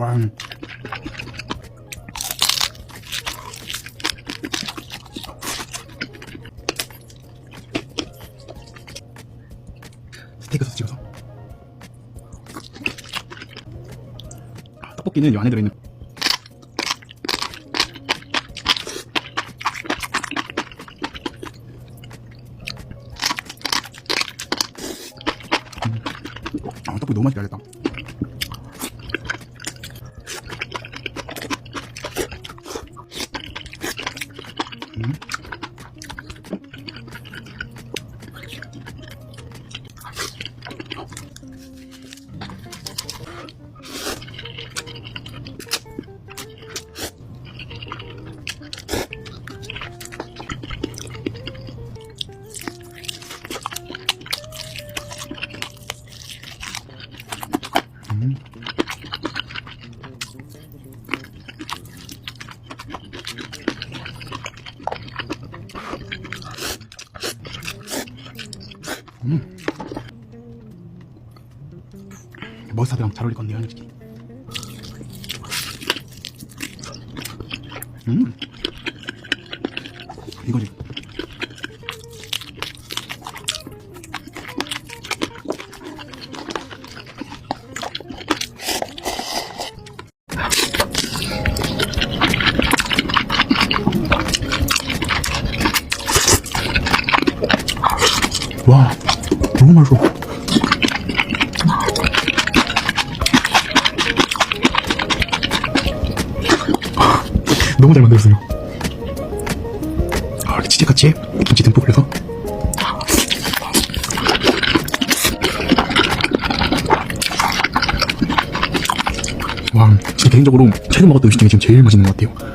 와. 스테이크 소스 찍어서. 떡볶이는 이 안에 들어있는 떡볶이 너무 맛있게 알겠다. 머스타드랑 잘 어울릴 건데요, 솔직히. 이거지. 와, 너무 맛있어. 너무 잘 만들었어요. 이렇게 치즈같이 김치 듬뿍 올려서. 와, 진짜 개인적으로 최근 먹었던 음식 중에 지금 제일 맛있는 것 같아요.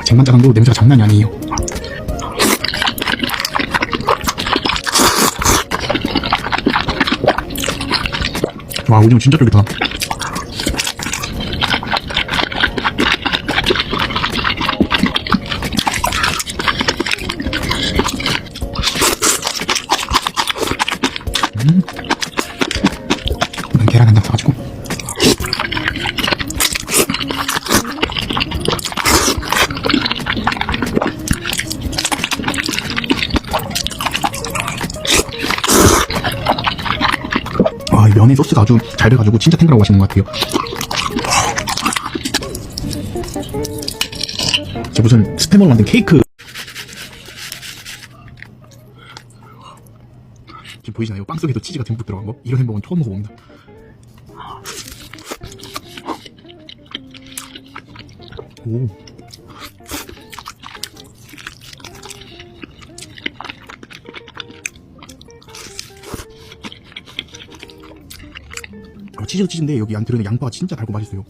쟁반짜장도 냄새가 장난이 아니에요. 와, 오징어 진짜 쫄깃하다. 이건 계란 한 장 사가지고. 와, 이 면에 소스가 아주 잘 돼가지고 진짜 탱글하고 맛있는 것 같아요. 저 무슨 스팸으로 만든 케이크. 지금 보이시나요? 빵 속에도 치즈가 듬뿍 들어간 거? 이런 햄버거는 처음 먹어봅니다. 오. 치즈도 치즈인데 여기 안 들어있는 양파가 진짜 달고 맛있어요.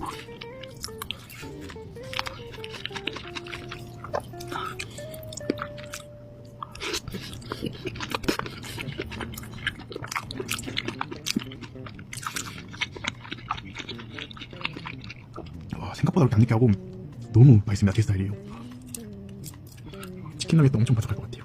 와, 생각보다 그렇게 안 느끼하고 너무 맛있습니다. 제 스타일이에요. 치킨 너겟도 엄청 바삭할 것 같아요.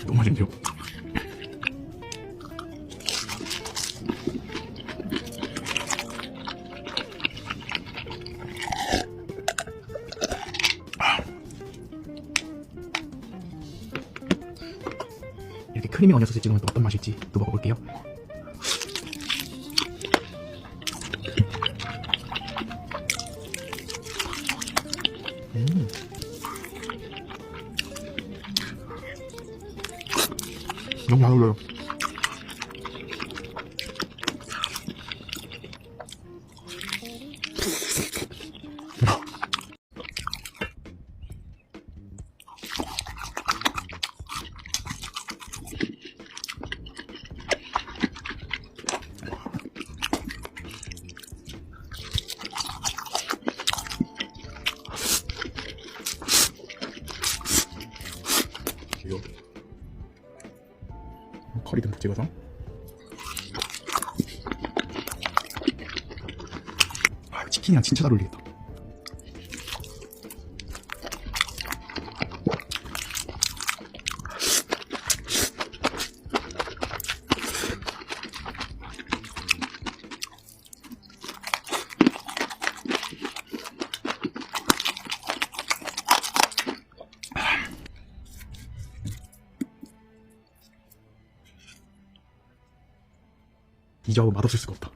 너무 맛있는데요? 이렇게 크리미 어니언 소스 찍으면 또 어떤 맛일지 또 먹어볼게요. 너무 잘 어울려요. 허리 듬뿍 찍어서. 아, 치킨이랑 진짜 잘 어울리겠다. 이 조합은 맛없을 수가 없다.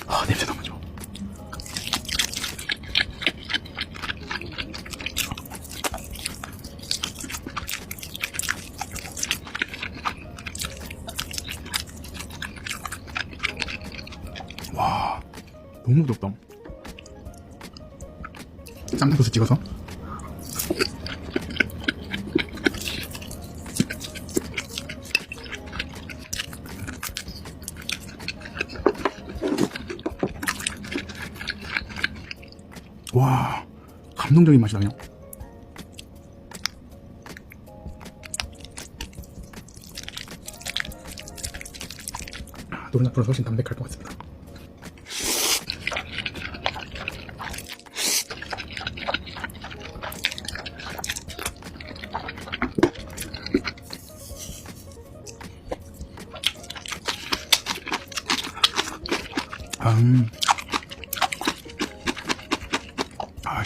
아, 냄새 너무 좋아. 와, 너무 부럽다. 쌈장 소스 찍어서. 와, 감동적인 맛이 나네요. 노른자프는 훨씬 담백할 것 같습니다.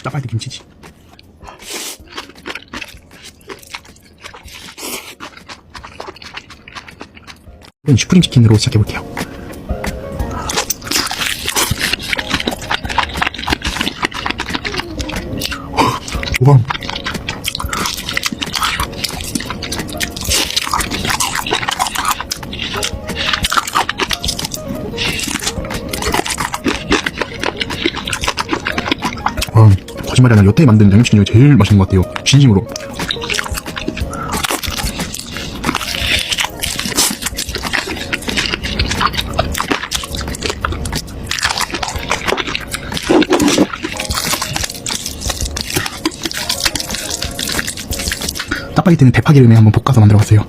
짜파게티 김치지. 이번 슈프림 치킨으로 시작해볼게요. 우와. 거짓말이 아니라 여태 만든 양념치킨 중에 제일 맛있는 것 같아요. 진심으로. 짜파게티는 대파기름에 한번 볶아서 만들어봤어요.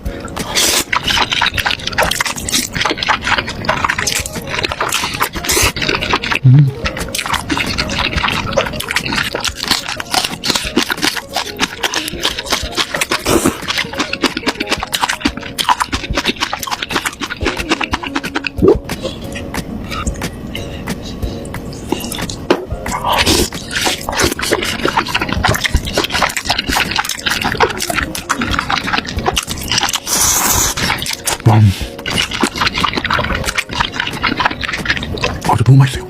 와, 저 너무 맛있어요.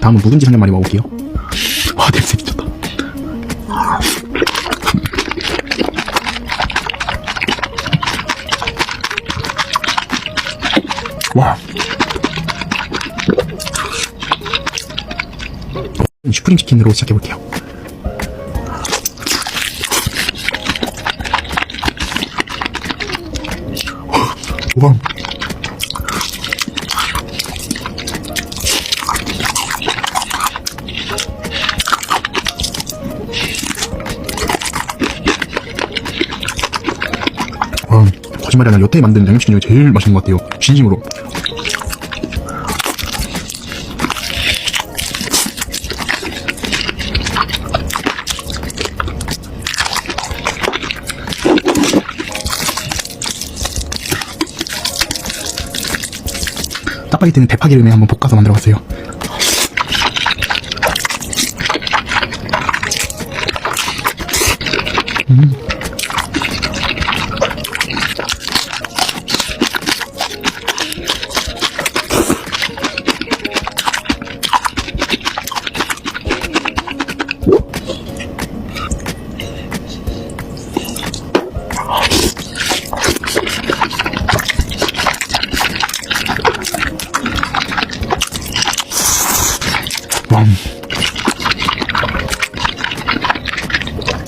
다음은 묵은지 한 마리 먹어볼게요. 와, 냄새 미쳤다. 와, 슈프림 치킨으로 시작해볼게요. 우와. 와, 거짓말이 아니라 여태 만든 양념치킨 중에 제일 맛있는 것 같아요. 진심으로. 짜파게티는 대파기름에 한번 볶아서 만들어봤어요.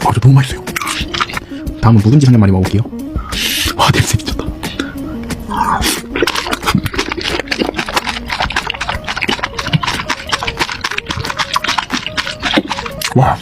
와, 저 너무 맛있어요. 다음은 묵은지 한 마리 먹어볼게요. 와, 냄새 미쳤다. 와